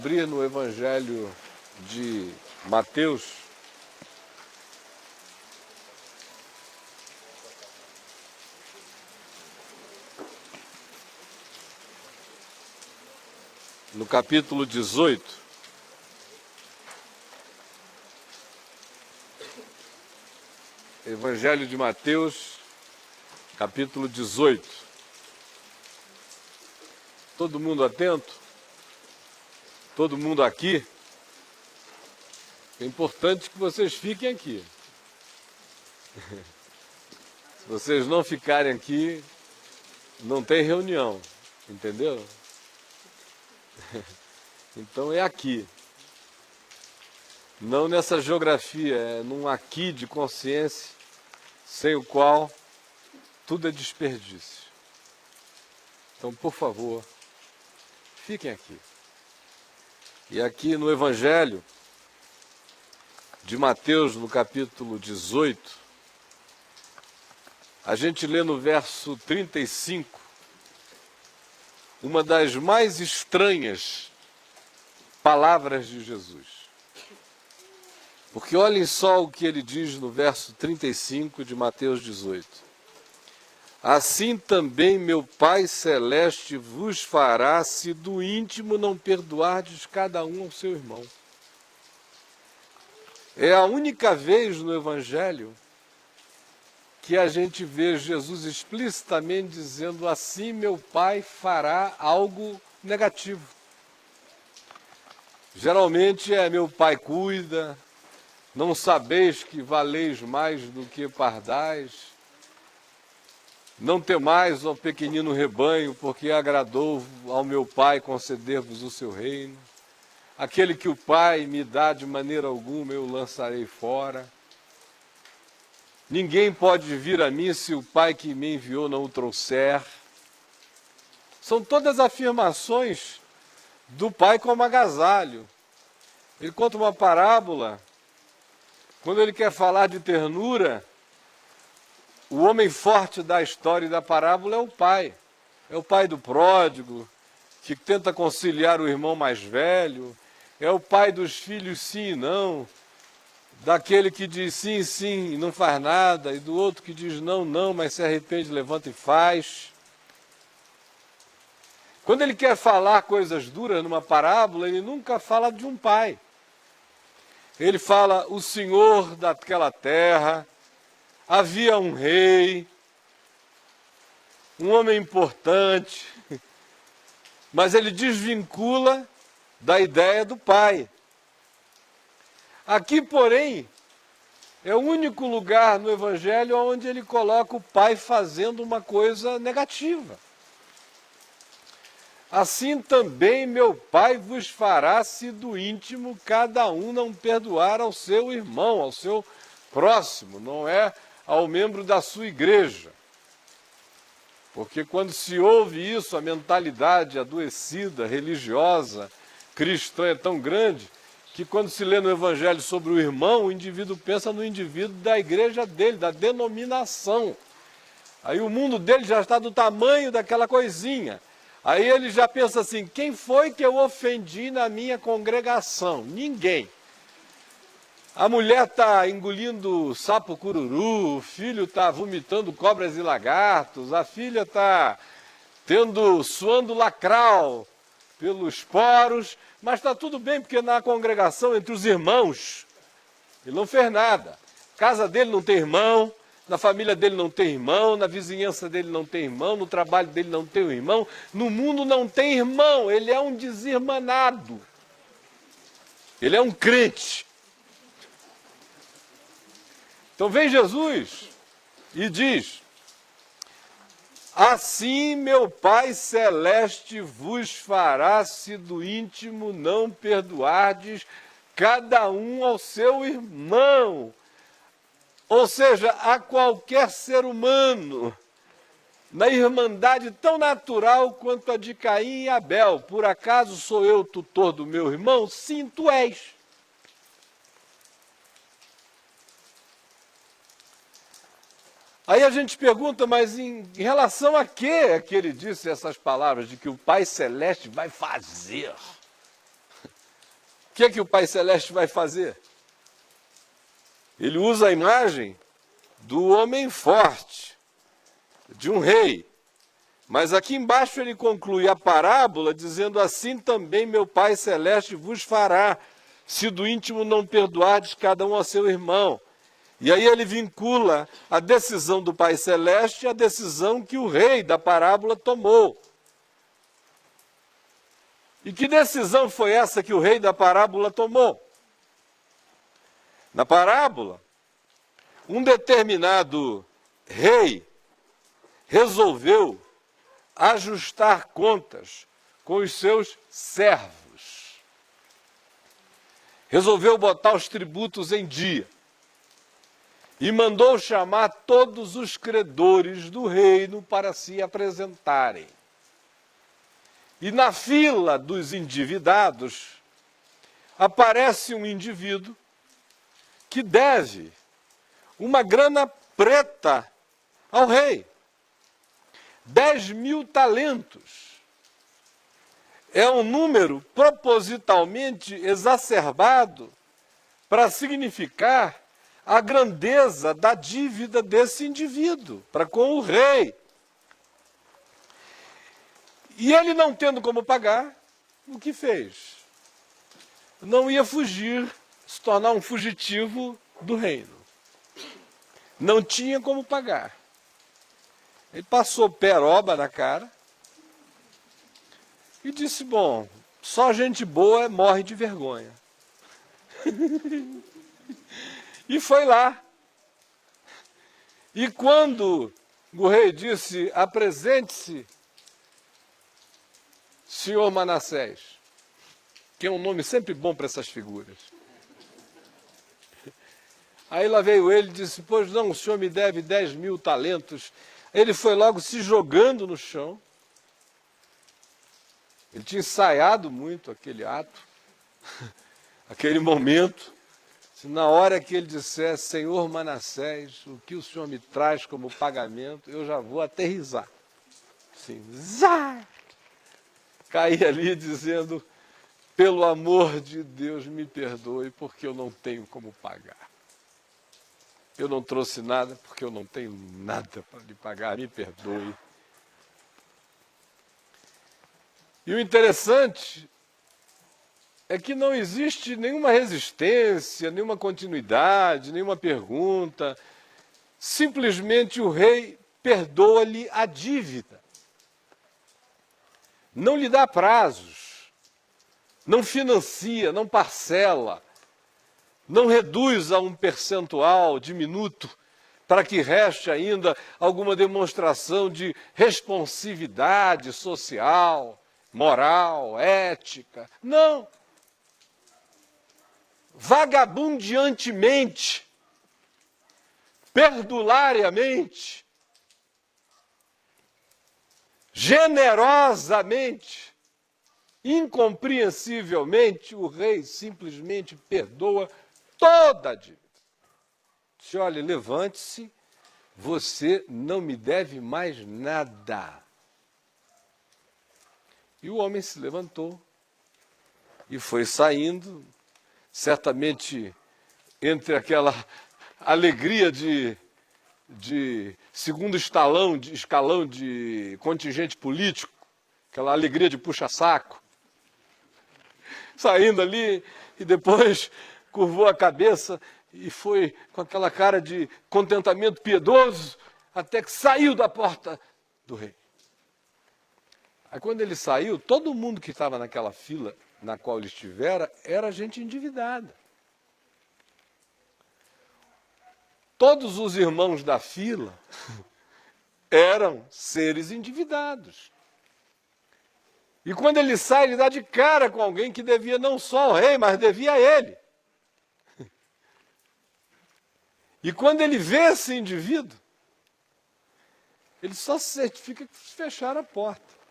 Abrir no Evangelho de Mateus, no capítulo 18, Evangelho de Mateus, capítulo 18. Todo mundo atento? Todo mundo aqui? É importante que vocês fiquem aqui. Se vocês não ficarem aqui, não tem reunião, entendeu? Então é aqui. Não nessa geografia, é num aqui de consciência, sem o qual tudo é desperdício. Então, por favor, fiquem aqui. E aqui no Evangelho de Mateus, no capítulo 18, a gente lê no verso 35, uma das mais estranhas palavras de Jesus. Porque olhem só o que ele diz no verso 35 de Mateus 18. Assim também meu Pai Celeste vos fará, se do íntimo não perdoardes cada um ao seu irmão. É a única vez no Evangelho que a gente vê Jesus explicitamente dizendo assim meu Pai fará algo negativo. Geralmente é meu Pai cuida, não sabeis que valeis mais do que pardais, não temais, ó pequenino rebanho, porque agradou ao meu Pai conceder-vos o seu reino. Aquele que o Pai me dá de maneira alguma, eu lançarei fora. Ninguém pode vir a mim se o Pai que me enviou não o trouxer. São todas afirmações do Pai como agasalho. Ele conta uma parábola. Quando ele quer falar de ternura, o homem forte da história e da parábola é o pai. É o pai do pródigo, que tenta conciliar o irmão mais velho. É o pai dos filhos sim e não. Daquele que diz sim, sim e não faz nada. E do outro que diz não, não, mas se arrepende, levanta e faz. Quando ele quer falar coisas duras numa parábola, ele nunca fala de um pai. Ele fala o senhor daquela terra. Havia um rei, um homem importante, mas ele desvincula da ideia do pai. Aqui, porém, é o único lugar no Evangelho onde ele coloca o pai fazendo uma coisa negativa. Assim também meu Pai vos fará, se do íntimo cada um não perdoar ao seu irmão, ao seu próximo, não é ao membro da sua igreja. Porque quando se ouve isso, a mentalidade adoecida, religiosa, cristã é tão grande, que quando se lê no Evangelho sobre o irmão, o indivíduo pensa no indivíduo da igreja dele, da denominação. Aí o mundo dele já está do tamanho daquela coisinha. Aí ele já pensa assim, quem foi que eu ofendi na minha congregação? Ninguém. A mulher está engolindo sapo cururu, o filho está vomitando cobras e lagartos, a filha está suando lacral pelos poros, mas está tudo bem, porque na congregação, entre os irmãos, ele não fez nada. Casa dele não tem irmão, na família dele não tem irmão, na vizinhança dele não tem irmão, no trabalho dele não tem um irmão, no mundo não tem irmão, ele é um desirmanado. Ele é um crente. Então vem Jesus e diz, assim meu Pai Celeste vos fará, se do íntimo não perdoardes cada um ao seu irmão. Ou seja, a qualquer ser humano, na irmandade tão natural quanto a de Caim e Abel. Por acaso sou eu tutor do meu irmão? Sim, tu és. Aí a gente pergunta, mas em relação a que é que ele disse essas palavras de que o Pai Celeste vai fazer? O que é que o Pai Celeste vai fazer? Ele usa a imagem do homem forte, de um rei. Mas aqui embaixo ele conclui a parábola dizendo: assim também meu Pai Celeste vos fará, se do íntimo não perdoardes cada um ao seu irmão. E aí ele vincula a decisão do Pai Celeste à decisão que o rei da parábola tomou. E que decisão foi essa que o rei da parábola tomou? Na parábola, um determinado rei resolveu ajustar contas com os seus servos. Resolveu botar os tributos em dia. E mandou chamar todos os credores do reino para se apresentarem. E na fila dos endividados, aparece um indivíduo que deve uma grana preta ao rei. 10.000 talentos. É um número propositalmente exacerbado para significar a grandeza da dívida desse indivíduo para com o rei. E ele, não tendo como pagar, o que fez? Não ia fugir, se tornar um fugitivo do reino. Não tinha como pagar. Ele passou peroba na cara e disse: bom, só gente boa morre de vergonha. E foi lá. E quando o rei disse: apresente-se, senhor Manassés, que é um nome sempre bom para essas figuras. Aí lá veio ele e disse: pois não, o senhor me deve 10.000 talentos. Ele foi logo se jogando no chão. Ele tinha ensaiado muito aquele ato, aquele momento. Na hora que ele disser: senhor Manassés, o que o senhor me traz como pagamento, eu já vou aterrissar. Assim, zá! Caí ali dizendo: pelo amor de Deus, me perdoe, porque eu não tenho como pagar. Eu não trouxe nada porque eu não tenho nada para lhe pagar, me perdoe. E o interessante é que não existe nenhuma resistência, nenhuma continuidade, nenhuma pergunta. Simplesmente o rei perdoa-lhe a dívida. Não lhe dá prazos, não financia, não parcela, não reduz a um percentual diminuto para que reste ainda alguma demonstração de responsividade social, moral, ética. Não. Vagabundeantemente, perdulariamente, generosamente, incompreensivelmente, o rei simplesmente perdoa toda a dívida. Diz: olha, levante-se, você não me deve mais nada. E o homem se levantou e foi saindo, certamente entre aquela alegria de segundo escalão de contingente político, aquela alegria de puxa-saco, saindo ali e depois curvou a cabeça e foi com aquela cara de contentamento piedoso até que saiu da porta do rei. Aí quando ele saiu, todo mundo que estava naquela fila na qual ele estivera era gente endividada. Todos os irmãos da fila eram seres endividados. E quando ele sai, ele dá de cara com alguém que devia não só ao rei, mas devia a ele. E quando ele vê esse indivíduo, ele só se certifica que fecharam a porta.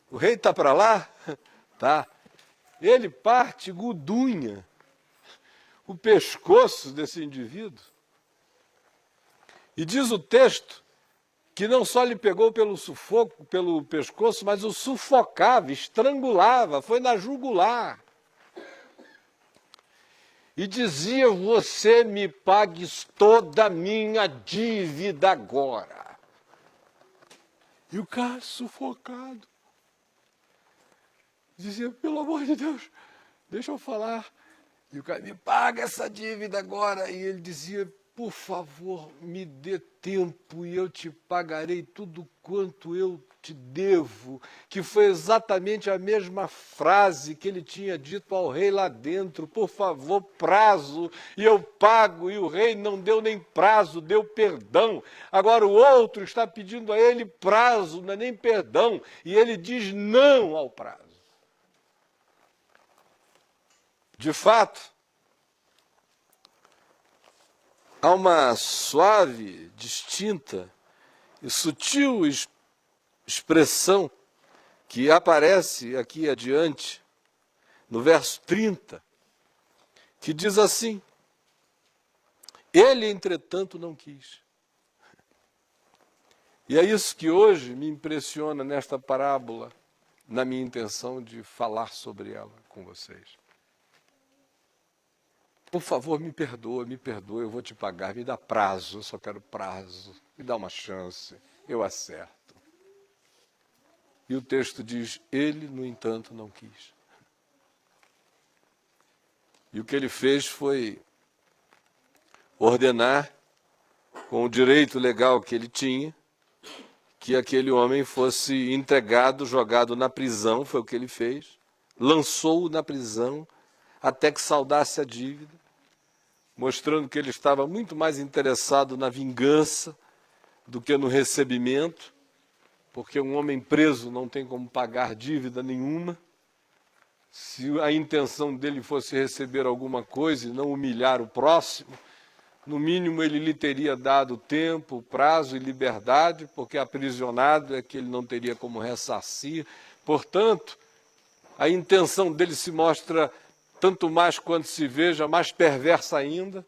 O rei está para lá? Tá. Ele parte, gudunha o pescoço desse indivíduo. E diz o texto que não só lhe pegou pelo sufoco, pelo pescoço, mas o sufocava, estrangulava, foi na jugular. e dizia: você me pagues toda a minha dívida agora. E o cara, sufocado, dizia: pelo amor de Deus, deixa eu falar. E o cara: me paga essa dívida agora. E ele dizia: por favor, me dê tempo e eu te pagarei tudo quanto eu te devo. Que foi exatamente a mesma frase que ele tinha dito ao rei lá dentro: por favor, prazo, e eu pago. E o rei não deu nem prazo, deu perdão. Agora o outro está pedindo a ele prazo, não é nem perdão, e ele diz não ao prazo. De fato, há uma suave, distinta e sutil expressão que aparece aqui adiante, no verso 30, que diz assim: ele, entretanto, não quis. E é isso que hoje me impressiona nesta parábola, na minha intenção de falar sobre ela com vocês. Por favor, me perdoa, eu vou te pagar, me dá prazo, eu só quero prazo, me dá uma chance, eu acerto. E o texto diz: ele, no entanto, não quis. E o que ele fez foi ordenar, com o direito legal que ele tinha, que aquele homem fosse entregado, jogado na prisão, foi o que ele fez, lançou-o na prisão até que saldasse a dívida, mostrando que ele estava muito mais interessado na vingança do que no recebimento, porque um homem preso não tem como pagar dívida nenhuma. Se a intenção dele fosse receber alguma coisa e não humilhar o próximo, no mínimo ele lhe teria dado tempo, prazo e liberdade, porque aprisionado é que ele não teria como ressarcir. Portanto, a intenção dele se mostra tanto mais quando se veja mais perversa ainda,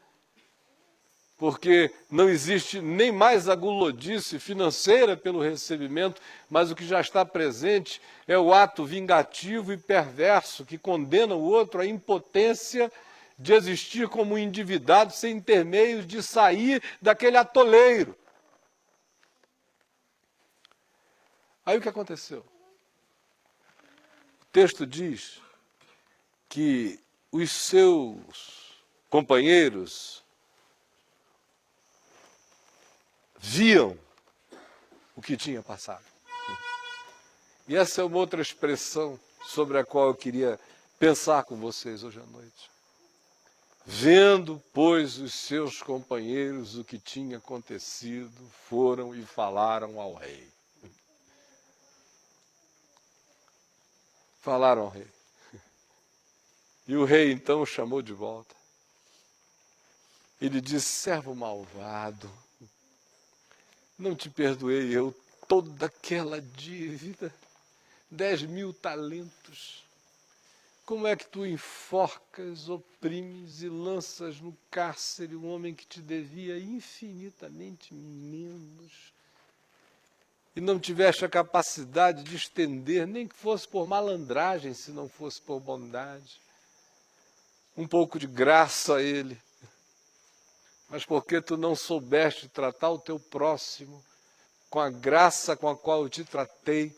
porque não existe nem mais a gulodice financeira pelo recebimento, mas o que já está presente é o ato vingativo e perverso que condena o outro à impotência de existir como um endividado sem ter meios de sair daquele atoleiro. Aí o que aconteceu? O texto diz que os seus companheiros viam o que tinha passado. E essa é uma outra expressão sobre a qual eu queria pensar com vocês hoje à noite. Vendo, pois, os seus companheiros o que tinha acontecido, foram e falaram ao rei. Falaram ao rei. E o rei então o chamou de volta. Ele disse: servo malvado, não te perdoei eu toda aquela dívida, 10.000 talentos. Como é que tu enforcas, oprimes e lanças no cárcere um homem que te devia infinitamente menos? E não tiveste a capacidade de estender, nem que fosse por malandragem, se não fosse por bondade, um pouco de graça a ele. Mas porque tu não soubeste tratar o teu próximo com a graça com a qual eu te tratei,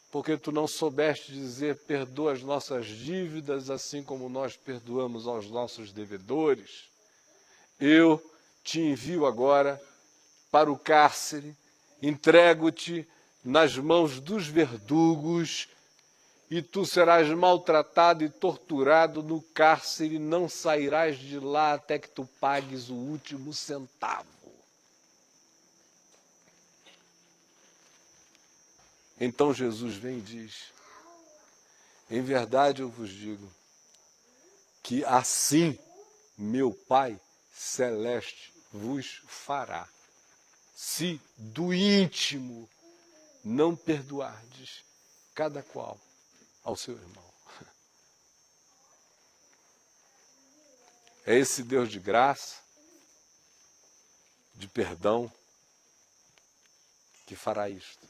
porque tu não soubeste dizer: perdoa as nossas dívidas, assim como nós perdoamos aos nossos devedores, eu te envio agora para o cárcere, entrego-te nas mãos dos verdugos, e tu serás maltratado e torturado no cárcere, não sairás de lá até que tu pagues o último centavo. Então Jesus vem e diz: em verdade eu vos digo, que assim meu Pai Celeste vos fará, se do íntimo não perdoardes cada qual ao seu irmão. É esse Deus de graça, de perdão, que fará isto.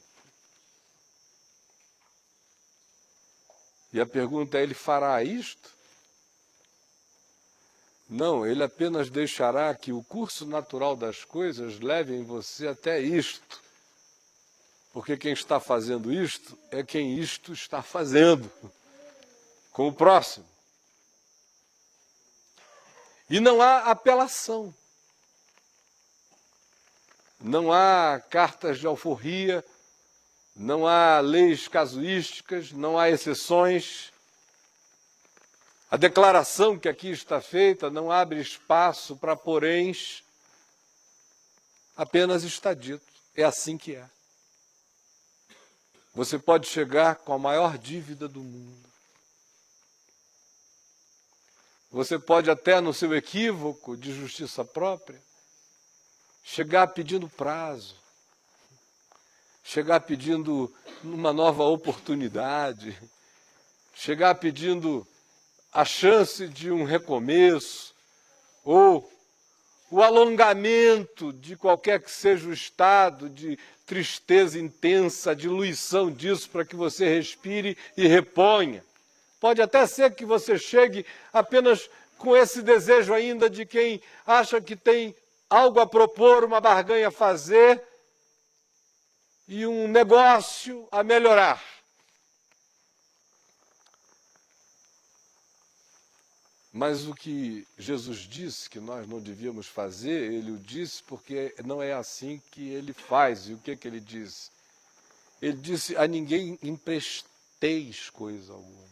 E a pergunta é: ele fará isto Não, ele apenas deixará que o curso natural das coisas leve você até isto. Porque quem está fazendo isto é quem isto está fazendo com o próximo. E não há apelação. Não há cartas de alforria, não há leis casuísticas, não há exceções. A declaração que aqui está feita não abre espaço para poréns, apenas está dito. É assim que é. Você pode chegar com a maior dívida do mundo. Você pode até, no seu equívoco de justiça própria, chegar pedindo prazo, chegar pedindo uma nova oportunidade, chegar pedindo a chance de um recomeço, ou o alongamento de qualquer que seja o estado de tristeza intensa, diluição disso, para que você respire e reponha. Pode até ser que você chegue apenas com esse desejo ainda de quem acha que tem algo a propor, uma barganha a fazer e um negócio a melhorar. Mas o que Jesus disse que nós não devíamos fazer, ele o disse porque não é assim que ele faz. E o que que ele disse? Ele disse: a ninguém empresteis coisa alguma.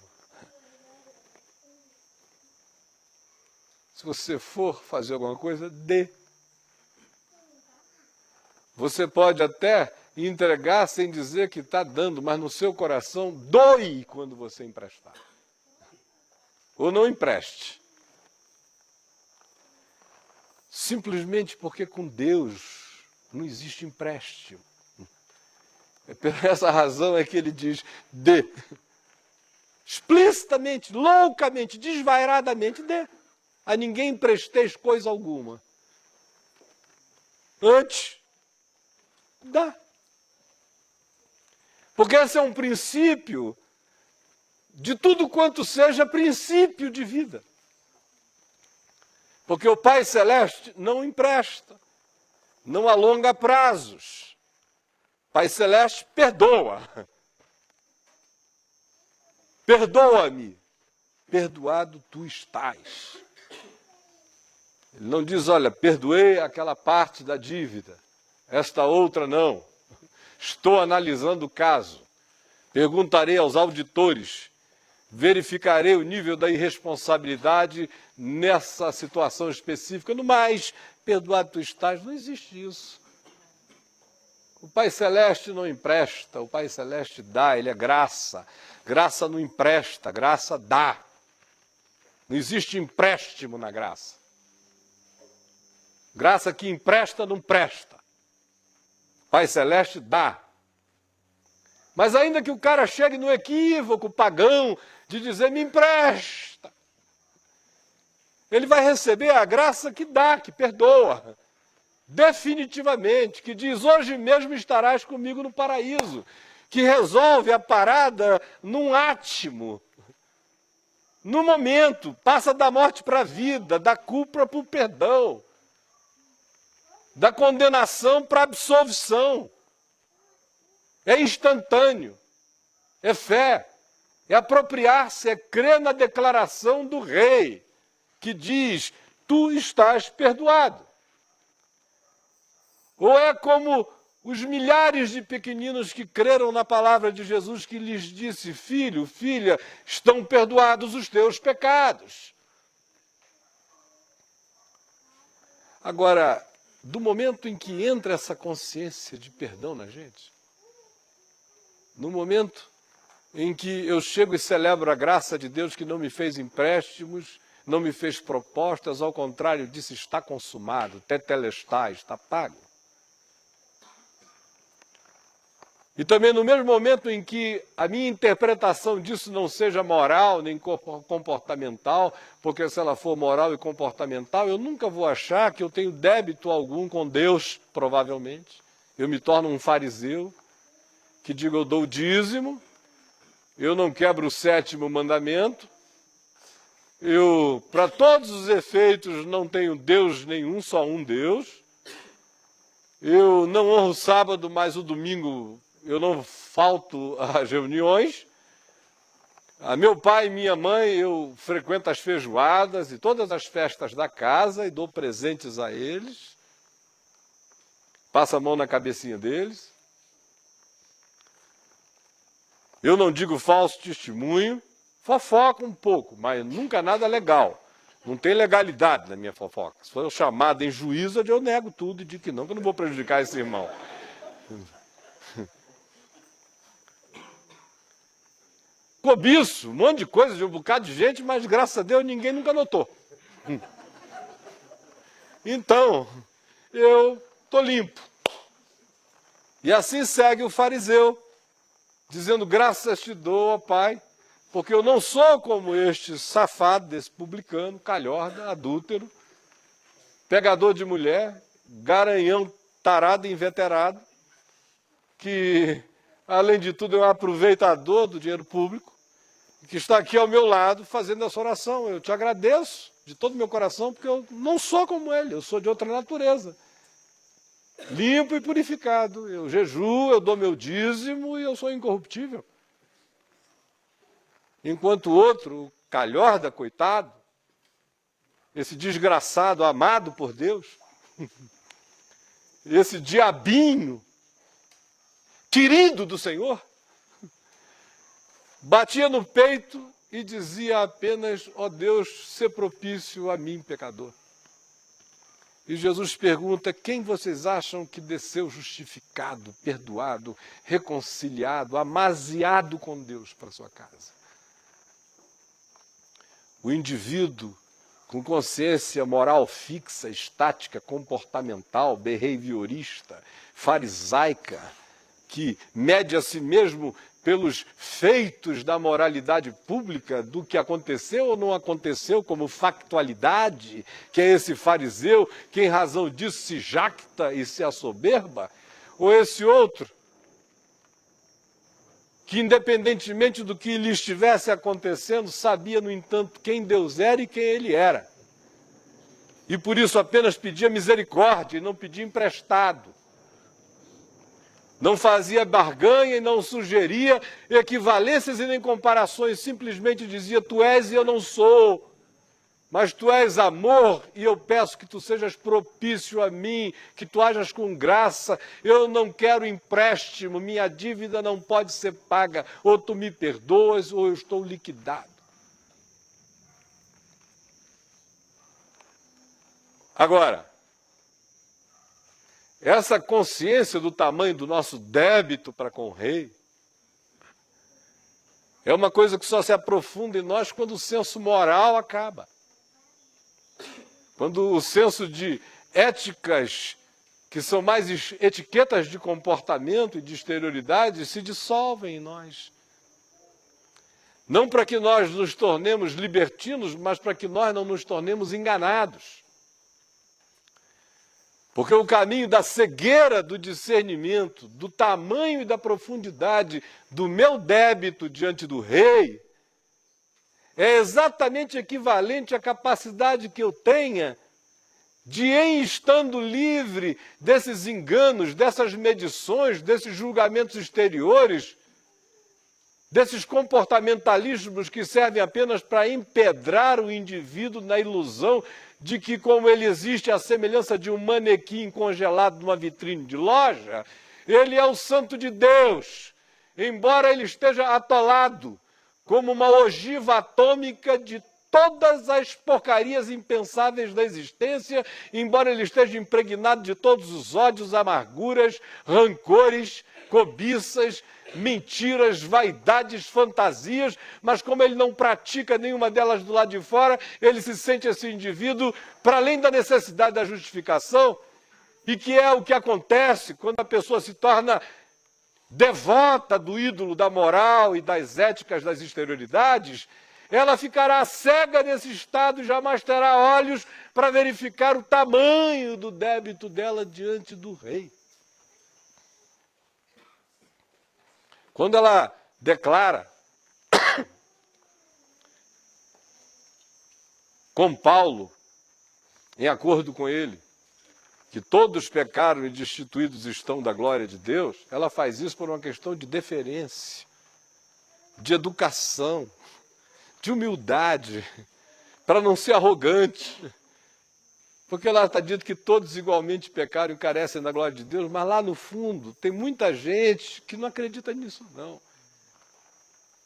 Se você for fazer alguma coisa, dê. Você pode até entregar sem dizer que está dando, mas no seu coração doe quando você emprestar. Ou não empreste. Simplesmente porque com Deus não existe empréstimo. É por essa razão é que ele diz: dê. Explicitamente, loucamente, desvairadamente, dê. A ninguém empresteis coisa alguma. Antes, dá. Porque esse é um princípio de tudo quanto seja princípio de vida. Porque o Pai Celeste não empresta, não alonga prazos. O Pai Celeste perdoa. Perdoa-me, perdoado tu estás. Ele não diz: olha, perdoei aquela parte da dívida, esta outra não. Estou analisando o caso. Perguntarei aos auditores, verificarei o nível da irresponsabilidade nessa situação específica. No mais, perdoado tu estás, não existe isso. O Pai Celeste não empresta, o Pai Celeste dá, ele é graça. Graça não empresta, graça dá. Não existe empréstimo na graça. Graça que empresta não presta. Pai Celeste dá. Mas ainda que o cara chegue no equívoco pagão de dizer: me empresta, ele vai receber a graça que dá, que perdoa, definitivamente, que diz: hoje mesmo estarás comigo no paraíso, que resolve a parada num átimo, no momento, passa da morte para a vida, da culpa para o perdão, da condenação para a absolvição. É instantâneo, é fé, é apropriar-se, é crer na declaração do rei, que diz: tu estás perdoado. Ou é como os milhares de pequeninos que creram na palavra de Jesus, que lhes disse: filho, filha, estão perdoados os teus pecados. Agora, do momento em que entra essa consciência de perdão na gente, no momento em que eu chego e celebro a graça de Deus, que não me fez empréstimos, não me fez propostas, ao contrário, disse: está consumado, tetelestai, está pago. E também no mesmo momento em que a minha interpretação disso não seja moral nem comportamental, porque se ela for moral e comportamental, eu nunca vou achar que eu tenho débito algum com Deus, provavelmente. Eu me torno um fariseu, que digo: eu dou o dízimo, eu não quebro o 7º mandamento, Eu, para todos os efeitos, não tenho Deus nenhum, só um Deus. Eu não honro o sábado, mas o domingo eu não falto às reuniões. A meu pai e minha mãe, eu frequento as feijoadas e todas as festas da casa e dou presentes a eles. Passo a mão na cabecinha deles. Eu não digo falso testemunho, fofoco um pouco, mas nunca nada legal. Não tem legalidade na minha fofoca. Se for eu chamado em juízo, eu nego tudo e digo que eu não vou prejudicar esse irmão. Cobiço, um monte de coisa de um bocado de gente, mas graças a Deus ninguém nunca notou. Então, eu estou limpo. E assim segue o fariseu, dizendo: graças te dou, ó Pai, porque eu não sou como este safado, desse publicano, calhorda, adúltero, pegador de mulher, garanhão, tarado e inveterado, que, além de tudo, é um aproveitador do dinheiro público, que está aqui ao meu lado fazendo essa oração. Eu te agradeço de todo o meu coração, porque eu não sou como ele, eu sou de outra natureza. Limpo e purificado. Eu jejuo, eu dou meu dízimo e eu sou incorruptível. Enquanto o outro, o calhorda, coitado, esse desgraçado amado por Deus, esse diabinho querido do Senhor, batia no peito e dizia apenas: ó Deus, sê propício a mim, pecador. E Jesus pergunta: quem vocês acham que desceu justificado, perdoado, reconciliado, amaziado com Deus para sua casa? O indivíduo com consciência moral fixa, estática, comportamental, behaviorista, farisaica, que mede a si mesmo pelos feitos da moralidade pública, do que aconteceu ou não aconteceu como factualidade, que é esse fariseu que em razão disso se jacta e se assoberba, ou esse outro que, independentemente do que lhe estivesse acontecendo, sabia, no entanto, quem Deus era e quem ele era. E por isso apenas pedia misericórdia e não pedia emprestado. Não fazia barganha e não sugeria equivalências e nem comparações, simplesmente dizia: tu és e eu não sou, mas tu és amor e eu peço que tu sejas propício a mim, que tu hajas com graça. Eu não quero empréstimo, minha dívida não pode ser paga, ou tu me perdoas ou eu estou liquidado. Agora, essa consciência do tamanho do nosso débito para com o rei é uma coisa que só se aprofunda em nós quando o senso moral acaba. Quando o senso de éticas, que são mais etiquetas de comportamento e de exterioridade, se dissolvem em nós. Não para que nós nos tornemos libertinos, mas para que nós não nos tornemos enganados. Porque o caminho da cegueira do discernimento, do tamanho e da profundidade do meu débito diante do rei, é exatamente equivalente à capacidade que eu tenha de, em estando livre desses enganos, dessas medições, desses julgamentos exteriores, desses comportamentalismos que servem apenas para empedrar o indivíduo na ilusão de que, como ele existe à semelhança de um manequim congelado numa vitrine de loja, ele é o santo de Deus, embora ele esteja atolado como uma ogiva atômica de todas as porcarias impensáveis da existência, embora ele esteja impregnado de todos os ódios, amarguras, rancores, cobiças, mentiras, vaidades, fantasias, mas como ele não pratica nenhuma delas do lado de fora, ele se sente esse indivíduo para além da necessidade da justificação, e que é o que acontece quando a pessoa se torna devota do ídolo da moral e das éticas das exterioridades. Ela ficará cega nesse estado e jamais terá olhos para verificar o tamanho do débito dela diante do rei. Quando ela declara com Paulo, em acordo com ele, que todos pecaram e destituídos estão da glória de Deus, ela faz isso por uma questão de deferência, de educação, de humildade, para não ser arrogante. Porque lá está dito que todos igualmente pecaram e carecem da glória de Deus, mas lá no fundo tem muita gente que não acredita nisso, não.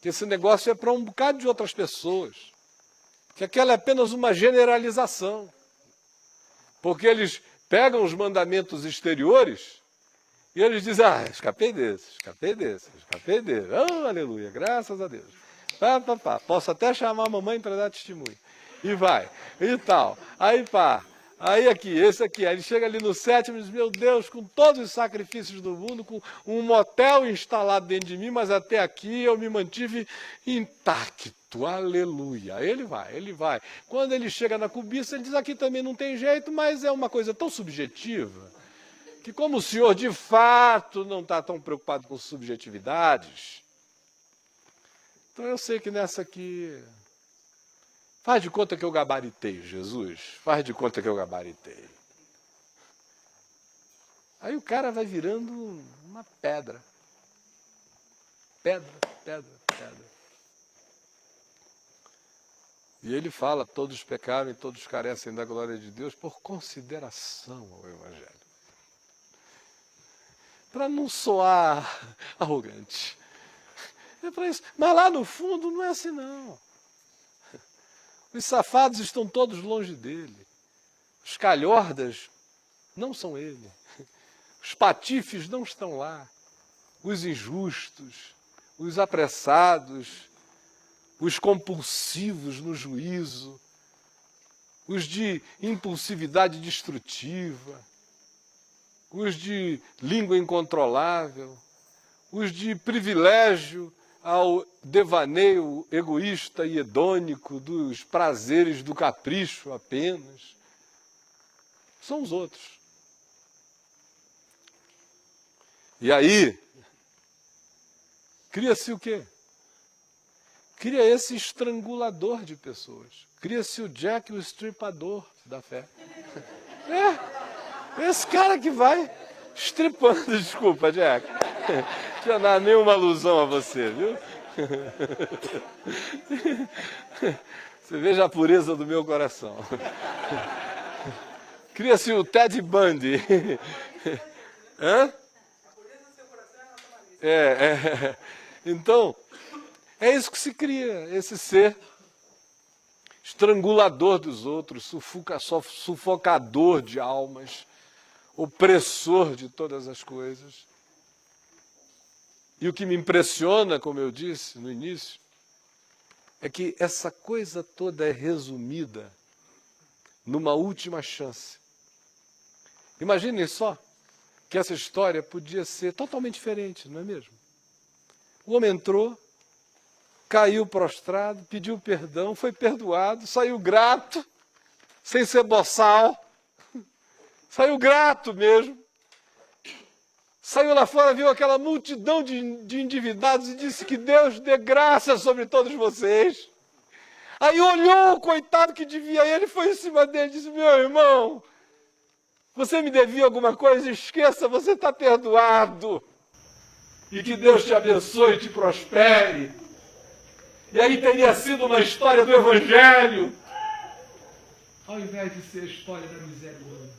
Que esse negócio é para um bocado de outras pessoas, que aquela é apenas uma generalização. Porque eles pegam os mandamentos exteriores e eles dizem, escapei desse. Oh, aleluia, graças a Deus. Posso até chamar a mamãe para dar testemunho. E vai, e tal. Aí pá, aí aqui, esse aqui. Aí ele chega ali no 7º e diz, meu Deus, com todos os sacrifícios do mundo, com um motel instalado dentro de mim, mas até aqui eu me mantive intacto. Aleluia. Ele vai. Quando ele chega na cobiça, ele diz, aqui também não tem jeito, mas é uma coisa tão subjetiva, que como o senhor de fato não está tão preocupado com subjetividades, então eu sei que nessa aqui, faz de conta que eu gabaritei, Jesus, faz de conta que eu gabaritei. Aí o cara vai virando uma pedra. Pedra. E ele fala, todos pecaram e todos carecem da glória de Deus por consideração ao Evangelho. Para não soar arrogante. É para isso. Mas lá no fundo não é assim, não. Os safados estão todos longe dele. Os calhordas não são ele. Os patifes não estão lá. Os injustos, os apressados, os compulsivos no juízo, os de impulsividade destrutiva, os de língua incontrolável, os de privilégio ao devaneio egoísta e hedônico dos prazeres do capricho apenas, são os outros. E aí, cria-se o quê? Cria esse estrangulador de pessoas. Cria-se o Jack, o estripador da fé. Esse cara que vai estripando. Desculpa, Jack. Não tinha dado nenhuma alusão a você, viu? Você veja a pureza do meu coração. Cria-se o Ted Bundy. Hã? Então, é isso que se cria, esse ser estrangulador dos outros, sufocador de almas, opressor de todas as coisas. E o que me impressiona, como eu disse no início, é que essa coisa toda é resumida numa última chance. Imaginem só que essa história podia ser totalmente diferente, não é mesmo? O homem entrou, caiu prostrado, pediu perdão, foi perdoado, saiu grato, sem ser boçal, saiu grato mesmo. Saiu lá fora, viu aquela multidão de endividados e disse que Deus dê graça sobre todos vocês. Aí olhou o coitado que devia ele, foi em cima dele e disse, meu irmão, você me devia alguma coisa? Esqueça, você está perdoado. E que Deus te abençoe e te prospere. E aí teria sido uma história do Evangelho, ao invés de ser a história da miséria humana.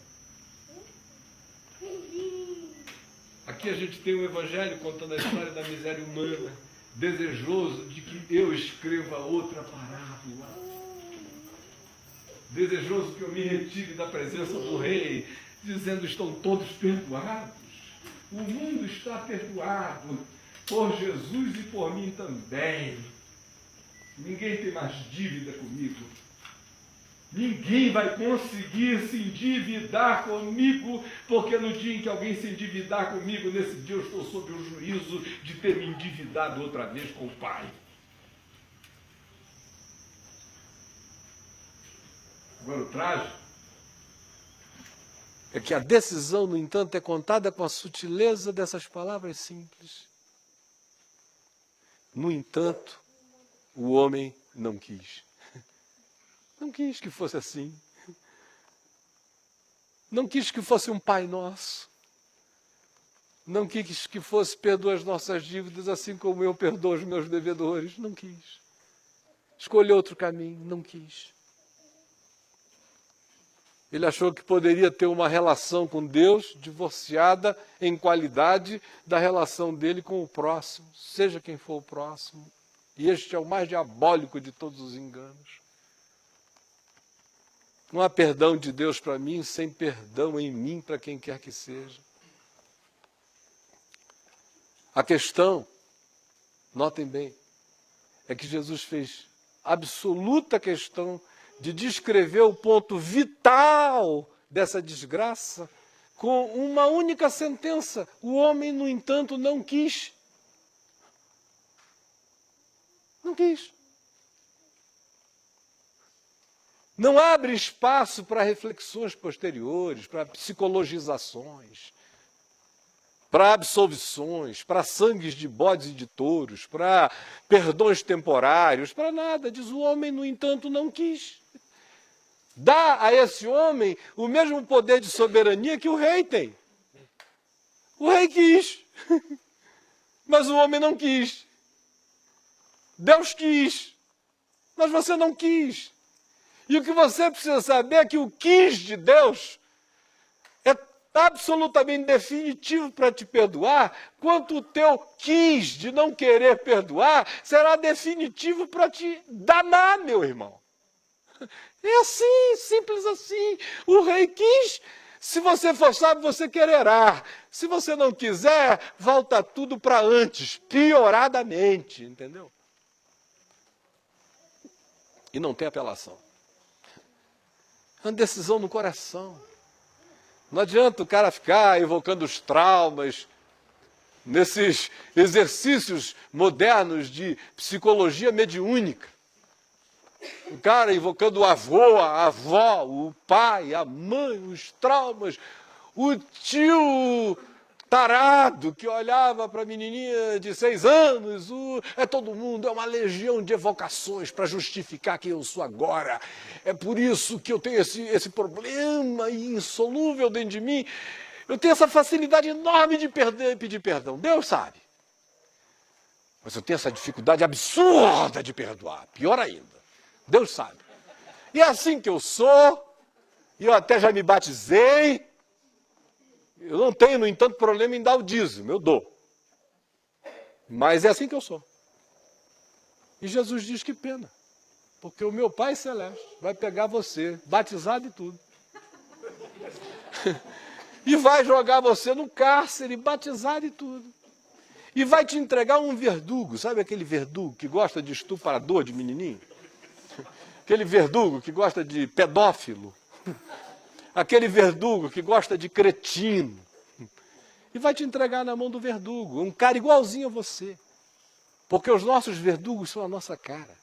Aqui a gente tem um Evangelho contando a história da miséria humana, desejoso de que eu escreva outra parábola. Desejoso que eu me retire da presença do rei, dizendo, estão todos perdoados. O mundo está perdoado por Jesus e por mim também. Ninguém tem mais dívida comigo. Ninguém vai conseguir se endividar comigo, porque no dia em que alguém se endividar comigo, nesse dia eu estou sob o juízo de ter me endividado outra vez com o Pai. Agora o trágico é que a decisão, no entanto, é contada com a sutileza dessas palavras simples. No entanto, o homem não quis. Não quis que fosse assim. Não quis que fosse um Pai Nosso. Não quis que fosse perdoa as nossas dívidas assim como eu perdoo os meus devedores. Não quis. Escolheu outro caminho. Não quis. Ele achou que poderia ter uma relação com Deus divorciada em qualidade da relação dele com o próximo, seja quem for o próximo. E este é o mais diabólico de todos os enganos. Não há perdão de Deus para mim sem perdão em mim para quem quer que seja. A questão, notem bem, é que Jesus fez absoluta questão de descrever o ponto vital dessa desgraça com uma única sentença. O homem, no entanto, não quis. Não quis. Não abre espaço para reflexões posteriores, para psicologizações, para absolvições, para sangues de bodes e de touros, para perdões temporários, para nada. Diz o homem, no entanto, não quis. Dá a esse homem o mesmo poder de soberania que o rei tem. O rei quis, mas o homem não quis. Deus quis, mas você não quis. E o que você precisa saber é que o quis de Deus é absolutamente definitivo para te perdoar, quanto o teu quis de não querer perdoar será definitivo para te danar, meu irmão. É assim, simples assim. O rei quis. Se você for sábio, você quererá. Se você não quiser, volta tudo para antes, pioradamente, entendeu? E não tem apelação. É uma decisão no coração. Não adianta o cara ficar evocando os traumas, nesses exercícios modernos de psicologia mediúnica. O cara invocando o avô, a avó, o pai, a mãe, os traumas, o tio tarado que olhava para a menininha de 6 anos, é todo mundo, é uma legião de evocações para justificar quem eu sou agora. É por isso que eu tenho esse problema insolúvel dentro de mim. Eu tenho essa facilidade enorme de pedir perdão. Deus sabe. Mas eu tenho essa dificuldade absurda de perdoar. Pior ainda. Deus sabe. E é assim que eu sou, e eu até já me batizei. Eu não tenho, no entanto, problema em dar o dízimo, eu dou. Mas é assim que eu sou. E Jesus diz que pena, porque o meu Pai Celeste vai pegar você, batizado e tudo, e vai jogar você no cárcere, batizado e tudo. E vai te entregar um verdugo, sabe aquele verdugo que gosta de estuprador de menininho? Aquele verdugo que gosta de pedófilo, aquele verdugo que gosta de cretino, e vai te entregar na mão do verdugo, um cara igualzinho a você, porque os nossos verdugos são a nossa cara,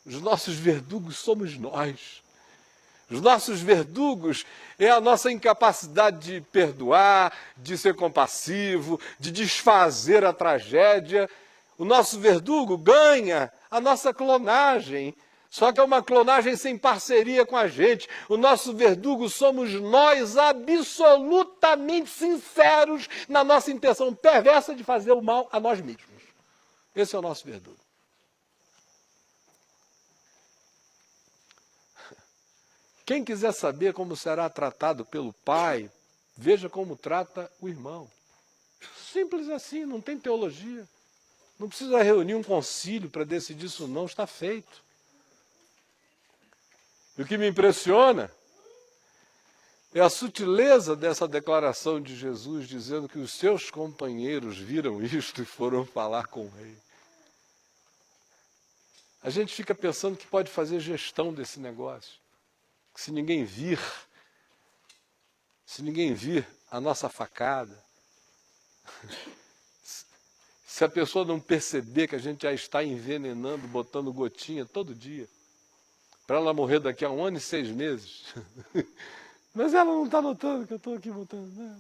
os nossos verdugos somos nós, os nossos verdugos é a nossa incapacidade de perdoar, de ser compassivo, de desfazer a tragédia. O nosso verdugo ganha a nossa clonagem, só que é uma clonagem sem parceria com a gente. O nosso verdugo somos nós, absolutamente sinceros na nossa intenção perversa de fazer o mal a nós mesmos. Esse é o nosso verdugo. Quem quiser saber como será tratado pelo Pai, veja como trata o irmão. Simples assim, não tem teologia. Não precisa reunir um concílio para decidir isso não, está feito. E o que me impressiona é a sutileza dessa declaração de Jesus, dizendo que os seus companheiros viram isto e foram falar com o rei. A gente fica pensando que pode fazer gestão desse negócio. Que se ninguém vir a nossa facada, se a pessoa não perceber que a gente já está envenenando, botando gotinha todo dia, para ela morrer daqui a 1 ano e 6 meses. Mas ela não está notando que eu estou aqui botando.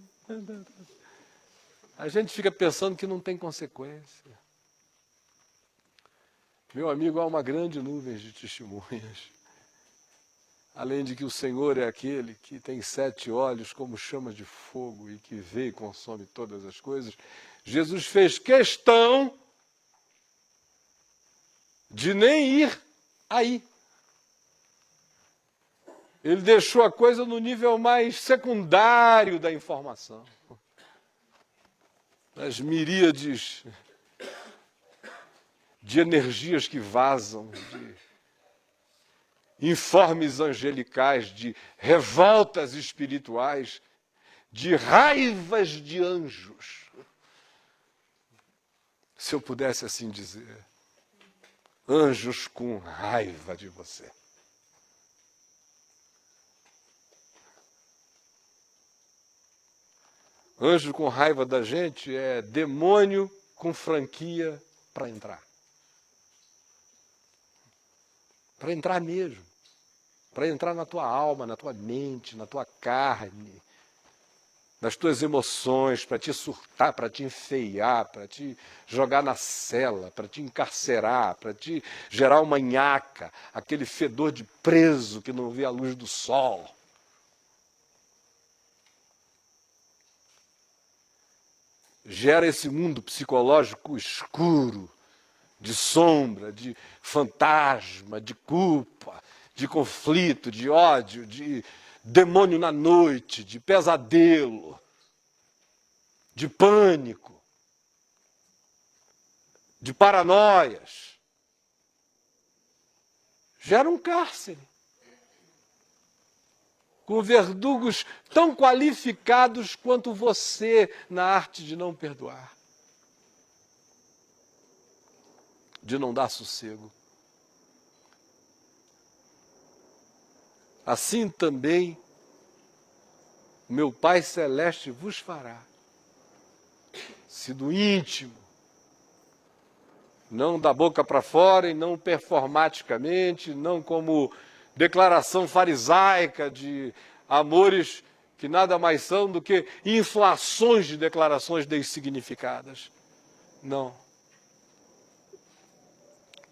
A gente fica pensando que não tem consequência. Meu amigo, há uma grande nuvem de testemunhas. além de que o Senhor é aquele que tem 7 olhos como chama de fogo e que vê e consome todas as coisas, Jesus fez questão de nem ir aí. Ele deixou a coisa no nível mais secundário da informação. As miríades de energias que vazam, de informes angelicais, de revoltas espirituais, de raivas de anjos. Se eu pudesse assim dizer, anjos com raiva de você. Anjo com raiva da gente é demônio com franquia para entrar. Para entrar mesmo. Para entrar na tua alma, na tua mente, na tua carne, nas tuas emoções, para te surtar, para te enfeiar, para te jogar na cela, para te encarcerar, para te gerar uma nhaca, aquele fedor de preso que não vê a luz do sol. Gera esse mundo psicológico escuro, de sombra, de fantasma, de culpa, de conflito, de ódio, de demônio na noite, de pesadelo, de pânico, de paranoias. Gera um cárcere, com verdugos tão qualificados quanto você na arte de não perdoar, de não dar sossego. Assim também meu Pai Celeste vos fará, se do íntimo, não da boca para fora e não performaticamente, não como declaração farisaica de amores que nada mais são do que inflações de declarações dessignificadas. Não.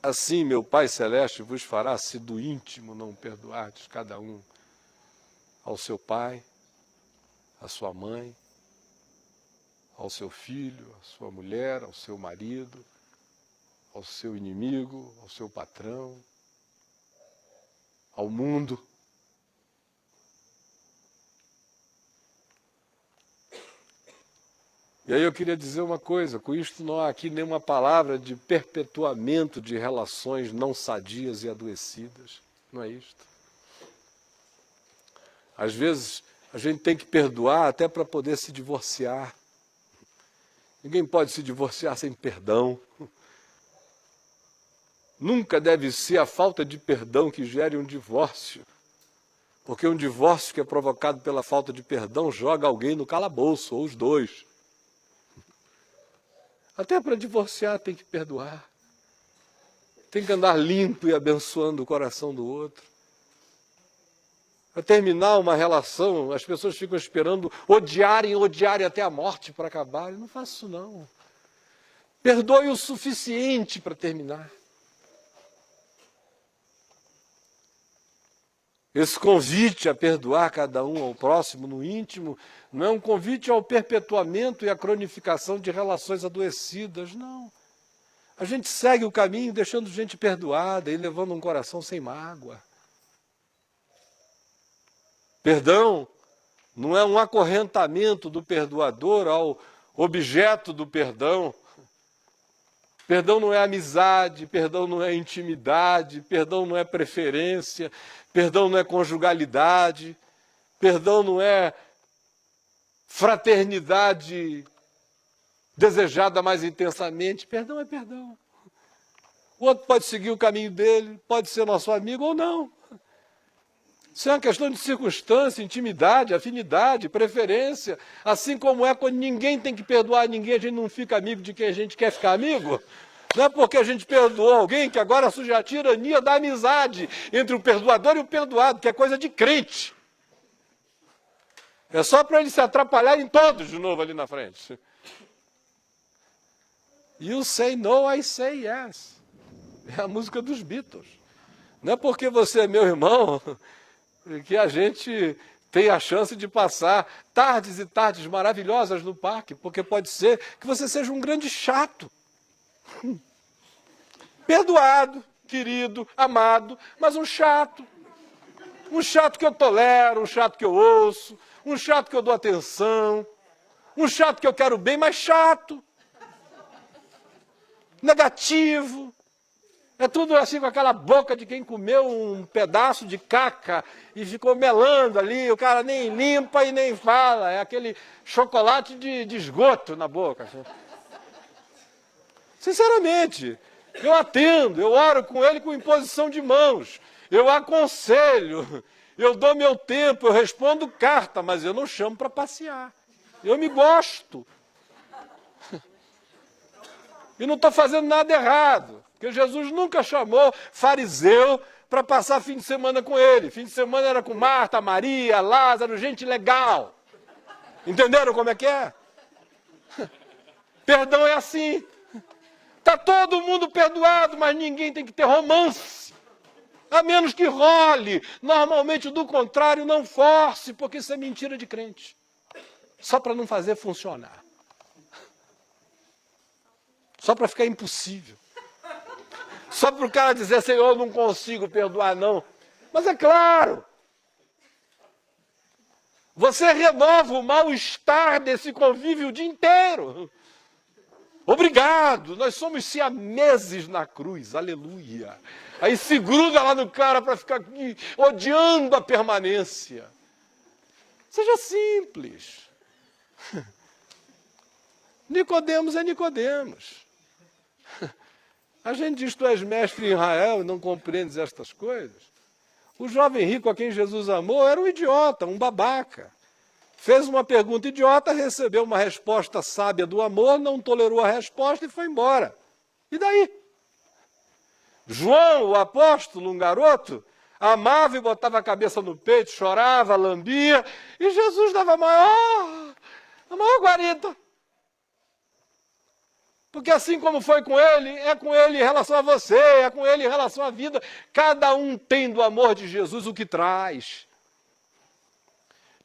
Assim meu Pai Celeste vos fará, se do íntimo não perdoardes cada um ao seu pai, à sua mãe, ao seu filho, à sua mulher, ao seu marido, ao seu inimigo, ao seu patrão, ao mundo. E aí eu queria dizer uma coisa, com isto não há aqui nenhuma palavra de perpetuamento de relações não sadias e adoecidas, não é isto. Às vezes a gente tem que perdoar até para poder se divorciar. Ninguém pode se divorciar sem perdão. Nunca deve ser a falta de perdão que gere um divórcio. Porque um divórcio que é provocado pela falta de perdão joga alguém no calabouço, ou os dois. Até para divorciar tem que perdoar. Tem que andar limpo e abençoando o coração do outro. Para terminar uma relação, as pessoas ficam esperando odiarem até a morte para acabar. Eu não faço isso não. Perdoe o suficiente para terminar. Esse convite a perdoar cada um ao próximo no íntimo não é um convite ao perpetuamento e à cronificação de relações adoecidas, não. A gente segue o caminho deixando gente perdoada e levando um coração sem mágoa. Perdão não é um acorrentamento do perdoador ao objeto do perdão. Perdão não é amizade, perdão não é intimidade, perdão não é preferência, perdão não é conjugalidade, perdão não é fraternidade desejada mais intensamente. Perdão é perdão. O outro pode seguir o caminho dele, pode ser nosso amigo ou não. Isso é uma questão de circunstância, intimidade, afinidade, preferência. Assim como é quando ninguém tem que perdoar ninguém, a gente não fica amigo de quem a gente quer ficar amigo. Não é porque a gente perdoou alguém que agora surge a tirania da amizade entre o perdoador e o perdoado, que é coisa de crente. É só para eles se atrapalharem todos de novo ali na frente. You say no, I say yes. É a música dos Beatles. Não é porque você é meu irmão que a gente tem a chance de passar tardes e tardes maravilhosas no parque, porque pode ser que você seja um grande chato. Perdoado, querido, amado, mas um chato. Um chato que eu tolero, um chato que eu ouço, um chato que eu dou atenção, um chato que eu quero bem, mas chato. Negativo. É tudo assim com aquela boca de quem comeu um pedaço de caca e ficou melando ali, o cara nem limpa e nem fala. É aquele chocolate de esgoto na boca. Sinceramente, eu atendo, eu oro com ele com imposição de mãos, eu aconselho, eu dou meu tempo, eu respondo carta, mas eu não chamo para passear. Eu me gosto. E não estou fazendo nada errado, porque Jesus nunca chamou fariseu para passar fim de semana com ele. Fim de semana era com Marta, Maria, Lázaro, gente legal. Entenderam como é que é? Perdão é assim. Está todo mundo perdoado, mas ninguém tem que ter romance. A menos que role. Normalmente, do contrário, não force, porque isso é mentira de crente. Só para não fazer funcionar. Só para ficar impossível. Só para o cara dizer, Senhor, eu não consigo perdoar, não. Mas é claro. Você renova o mal-estar desse convívio o dia inteiro. Obrigado, nós somos siameses na cruz, aleluia. Aí se gruda lá no cara para ficar aqui, odiando a permanência. Seja simples. Nicodemos é Nicodemos. A gente diz, tu és mestre em Israel e não compreendes estas coisas. O jovem rico a quem Jesus amou era um idiota, um babaca. Fez uma pergunta idiota, recebeu uma resposta sábia do amor, não tolerou a resposta e foi embora. E daí? João, o apóstolo, um garoto, amava e botava a cabeça no peito, chorava, lambia, e Jesus dava a maior guarida. Porque assim como foi com ele, é com ele em relação a você, é com ele em relação à vida. Cada um tem do amor de Jesus o que traz.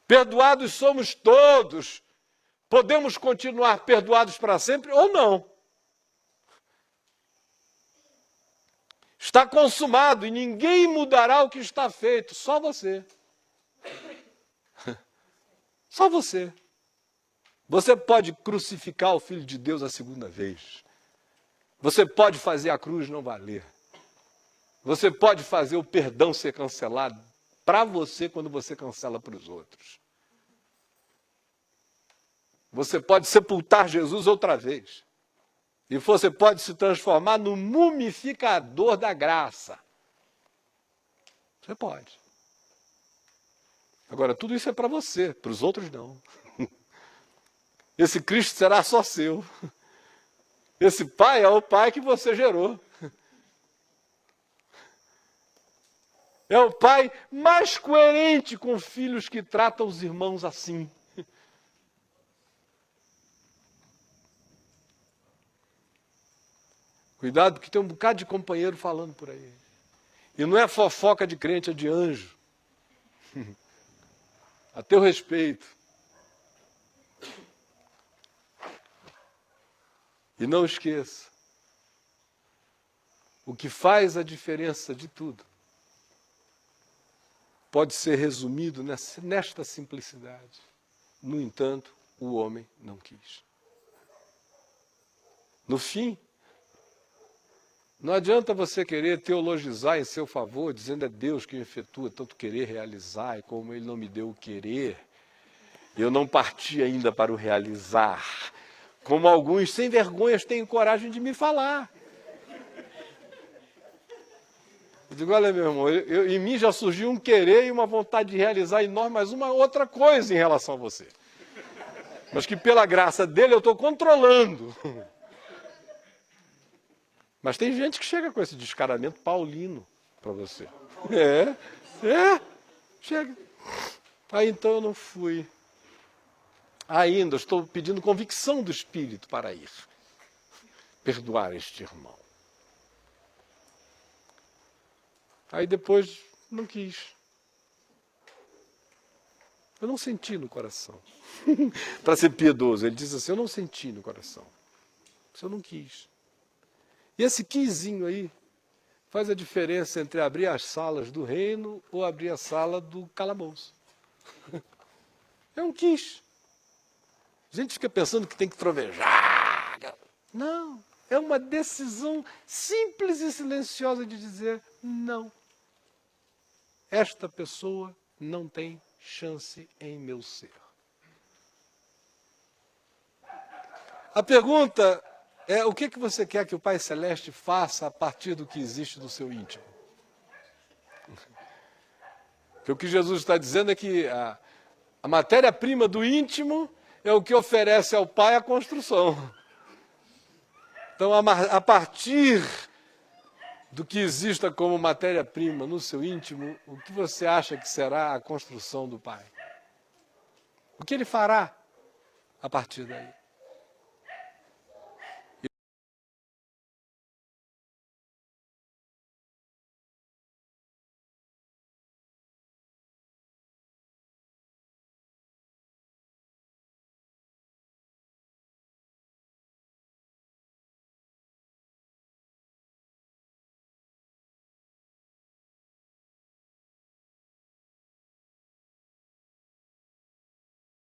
Perdoados somos todos. Podemos continuar perdoados para sempre ou não. Está consumado e ninguém mudará o que está feito, só você. Só você. Você pode crucificar o Filho de Deus a segunda vez. Você pode fazer a cruz não valer. Você pode fazer o perdão ser cancelado para você quando você cancela para os outros. Você pode sepultar Jesus outra vez. E você pode se transformar no mumificador da graça. Você pode. Agora, tudo isso é para você, para os outros não. Esse Cristo será só seu. Esse pai é o pai que você gerou. É o pai mais coerente com filhos que tratam os irmãos assim. Cuidado, porque tem um bocado de companheiro falando por aí. E não é fofoca de crente, é de anjo. A teu respeito. E não esqueça, o que faz a diferença de tudo pode ser resumido nesta simplicidade. No entanto, o homem não quis. No fim, não adianta você querer teologizar em seu favor, dizendo é Deus que efetua tanto querer realizar, e como Ele não me deu o querer, eu não parti ainda para o realizar. Como alguns sem vergonhas têm coragem de me falar. Eu digo, olha meu irmão, em mim já surgiu um querer e uma vontade de realizar enorme, mas uma outra coisa em relação a você. Mas que pela graça dele eu estou controlando. Mas tem gente que chega com esse descaramento paulino para você. Chega. Aí então eu não fui. Ainda estou pedindo convicção do Espírito para ir. Perdoar este irmão. Aí depois não quis. Eu não senti no coração. Para ser piedoso, ele diz assim, eu não senti no coração. Isso eu não quis. E esse quisinho aí faz a diferença entre abrir as salas do reino ou abrir a sala do calabouço. Eu não quis. A gente fica pensando que tem que trovejar. Não, é uma decisão simples e silenciosa de dizer não. Esta pessoa não tem chance em meu ser. A pergunta é, o que você quer que o Pai Celeste faça a partir do que existe do seu íntimo? Porque o que Jesus está dizendo é que a matéria-prima do íntimo é o que oferece ao Pai a construção. Então, a partir do que exista como matéria-prima no seu íntimo, o que você acha que será a construção do Pai? O que ele fará a partir daí?